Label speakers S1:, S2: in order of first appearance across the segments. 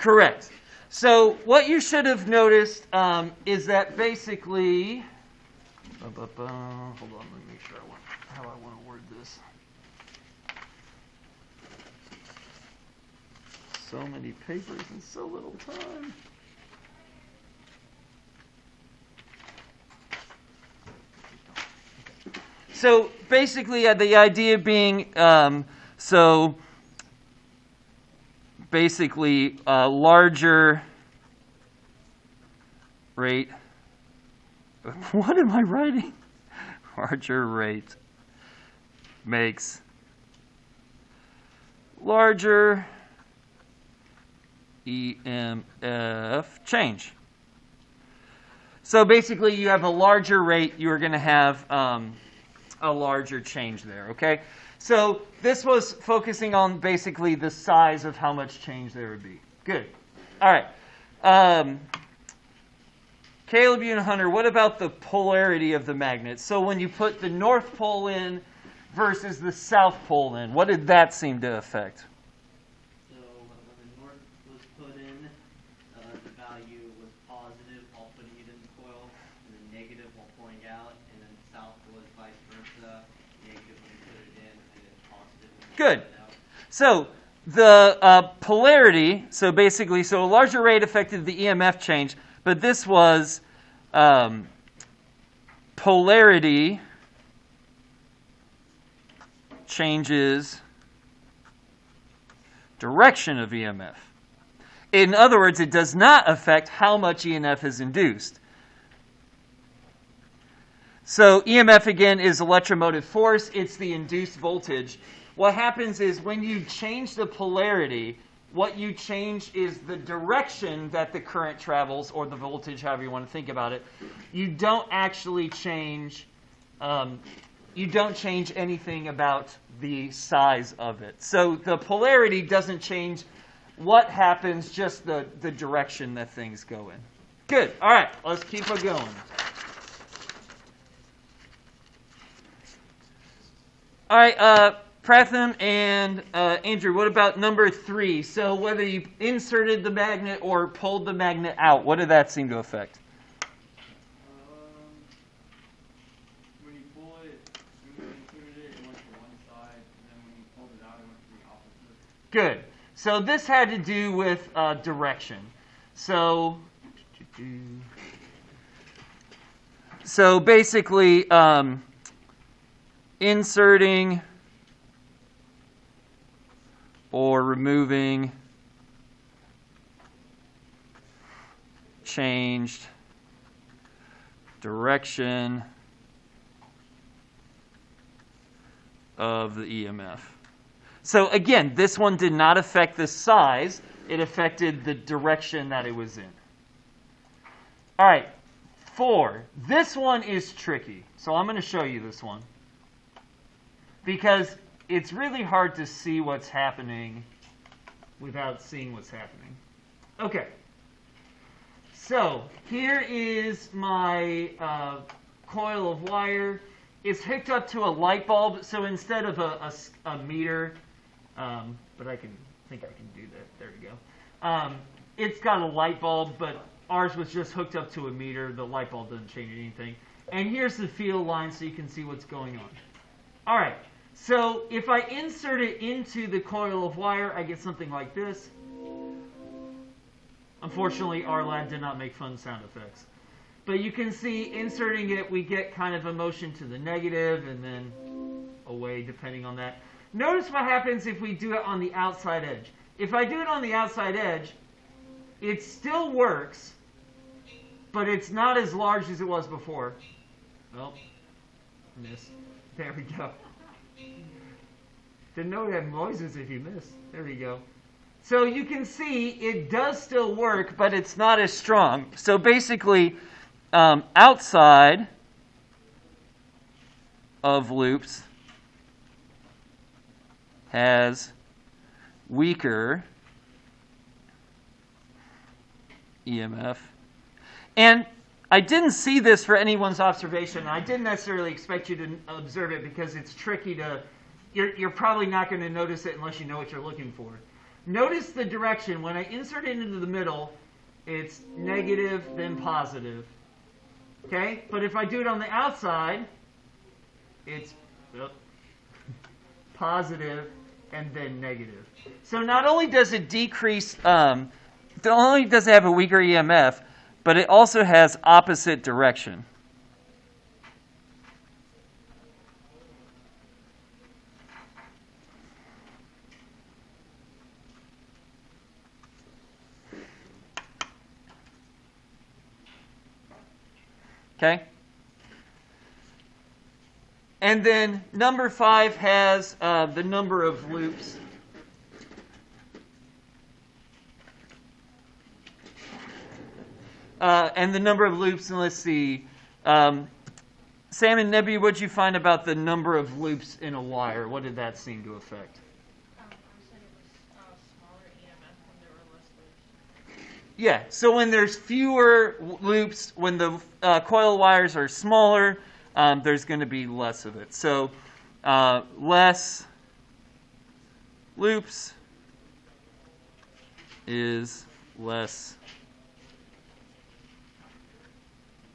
S1: Correct. So what you should have noticed is that basically, hold on, let me make sure how I want to word this. So many papers and so little time. So basically, the idea being, basically larger rate. What am I writing? Larger rate makes larger EMF change. So basically, you have a larger rate, you're going to have a larger change there, okay? So this was focusing on basically the size of how much change there would be. Good. All right. Caleb, you and Hunter, what about the polarity of the magnet? So when you put the North Pole in versus the South Pole in, what did that seem to affect?
S2: So when the North was put in, the value was positive while putting it in the coil, and then negative while pulling out, and then South was vice versa, negative when you put it in, and then positive when you
S1: Good.
S2: put it out.
S1: So the polarity, so basically, so a larger rate affected the EMF change, but this was polarity changes direction of EMF. In other words, it does not affect how much EMF is induced. So EMF, again, is electromotive force. It's the induced voltage. What happens is when you change the polarity, what you change is the direction that the current travels, or the voltage, however you want to think about it. You don't actually change, anything about the size of it. So the polarity doesn't change what happens, just the direction that things go in. Good. All right, let's keep it going. All right, Pratham and Andrew, what about number 3? So whether you inserted the magnet or pulled the magnet out, what did that seem to affect?
S3: When you pull it, when you inserted it, it went to one side, and then when you pulled it out, it went to the opposite.
S1: Good. So this had to do with direction. So basically, inserting or removing changed direction of the EMF. So again, this one did not affect the size. It affected the direction that it was in. All right, 4. This one is tricky. So I'm going to show you this one, because it's really hard to see what's happening without seeing what's happening. Okay. So here is my coil of wire. It's hooked up to a light bulb. So instead of a meter, but I think I can do that. There we go. It's got a light bulb, but ours was just hooked up to a meter. The light bulb doesn't change anything. And here's the field line so you can see what's going on. All right. So if I insert it into the coil of wire, I get something like this. Unfortunately, our lab did not make fun sound effects. But you can see inserting it, we get kind of a motion to the negative and then away, depending on that. Notice what happens if we do it on the outside edge. If I do it on the outside edge, it still works, but it's not as large as it was before. Well, miss. There we go. Didn't know it had noises if you missed. There we go. So you can see it does still work, but it's not as strong. So basically, outside of loops has weaker EMF. And I didn't see this for anyone's observation. I didn't necessarily expect you to observe it because it's tricky to... You're probably not going to notice it unless you know what you're looking for. Notice the direction. When I insert it into the middle, it's negative, then positive. Okay? But if I do it on the outside, it's positive and then negative. So not only does it decrease, not only does it have a weaker EMF, but it also has opposite direction. Okay? And then number 5 has the number of loops. And the number of loops, and let's see. Sam and Nebby, what did you find about the number of loops in a wire? What did that seem to affect?
S4: I said it was smaller EMF when there were less loops.
S1: Yeah, so when there's fewer loops, when the coil wires are smaller, there's going to be less of it. So less loops is less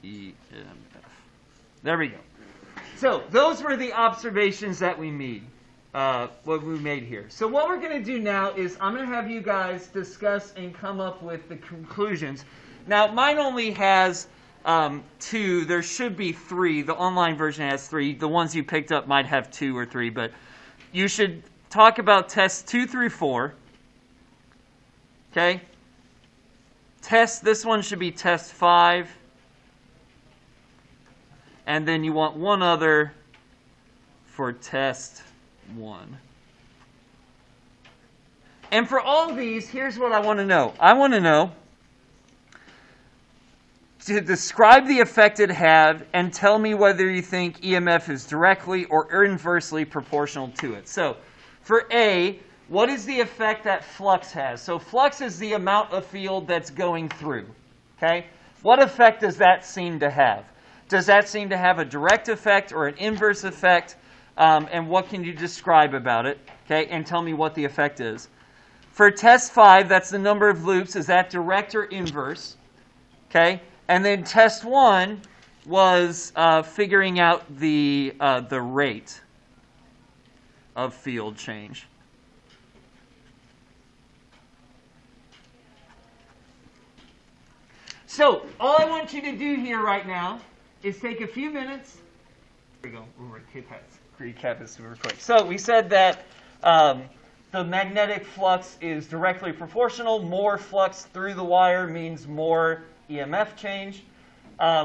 S1: EMF. There we go. So those were the observations that we made. What we made here. So what we're going to do now is I'm going to have you guys discuss and come up with the conclusions. Now, mine only has 2. There should be 3. The online version has 3. The ones you picked up might have 2 or 3, but you should talk about tests 2 through 4. Okay? This one should be test 5. And then you want one other for test 1. And for all these, here's what I want to know. I want to know to describe the effect it had and tell me whether you think EMF is directly or inversely proportional to it. So for A, what is the effect that flux has? So flux is the amount of field that's going through. Okay? What effect does that seem to have? Does that seem to have a direct effect or an inverse effect? And what can you describe about it? Okay, and tell me what the effect is. For test 5, that's the number of loops. Is that direct or inverse? Okay, and then test 1 was figuring out the rate of field change. So all I want you to do here right now is take a few minutes. Here we go. We'll recap this super quick. So we said that the magnetic flux is directly proportional. More flux through the wire means more EMF change.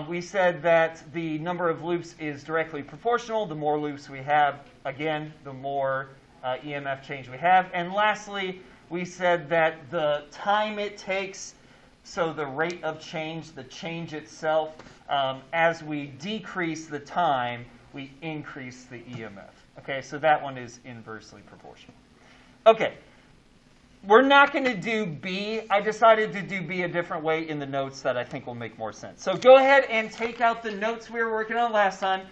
S1: We said that the number of loops is directly proportional. The more loops we have, again, the more EMF change we have. And lastly, we said that the time it takes, so the rate of change, the change itself, as we decrease the time, we increase the EMF. Okay, so that one is inversely proportional. Okay, we're not going to do B. I decided to do B a different way in the notes that I think will make more sense. So go ahead and take out the notes we were working on last time.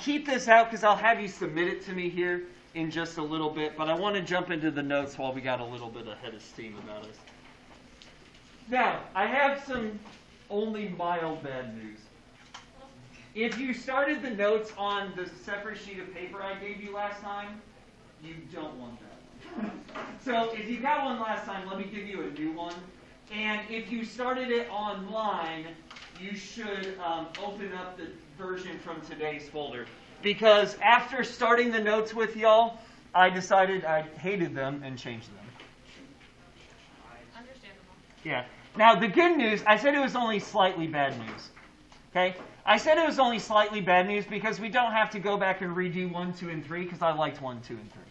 S1: Keep this out because I'll have you submit it to me here in just a little bit. But I want to jump into the notes while we got a little bit ahead of steam about us. Now, I have some only mild bad news. If you started the notes on the separate sheet of paper I gave you last time, you don't want that one. So if you got one last time, let me give you a new one. And if you started it online, you should open up the version from today's folder. Because after starting the notes with y'all, I decided I hated them and changed them.
S4: Understandable.
S1: Yeah. Now, the good news, I said it was only slightly bad news. Okay? I said it was only slightly bad news because we don't have to go back and redo 1, 2, and 3 because I liked 1, 2, and 3.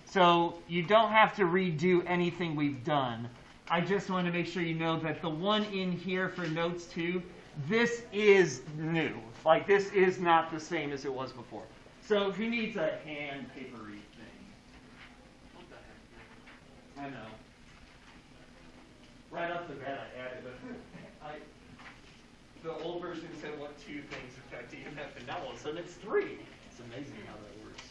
S1: So you don't have to redo anything we've done. I just want to make sure you know that the one in here for notes 2, this is new. Like, this is not the same as it was before. So who needs a hand papery thing? I know. Right off the bat, I added the old version said what 2 things affect EMF, and now all of a sudden it's 3. It's amazing how that works.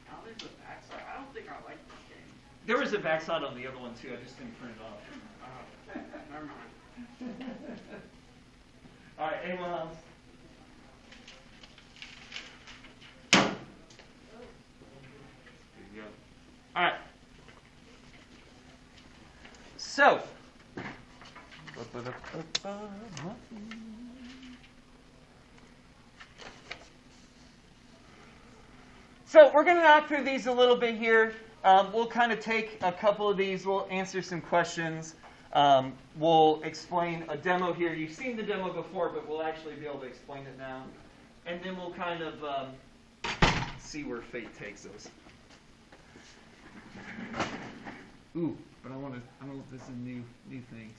S3: At least the backside. I don't think I like this game.
S1: There was a backside on the other one too. I just didn't print it off.
S3: Never mind.
S1: All right. Anyone else? There you go. All right. So. So we're going to knock through these a little bit here. We'll kind of take a couple of these. We'll answer some questions. We'll explain a demo here. You've seen the demo before, but we'll actually be able to explain it now. And then we'll kind of see where fate takes us. Ooh, but I don't know if this is a new thing.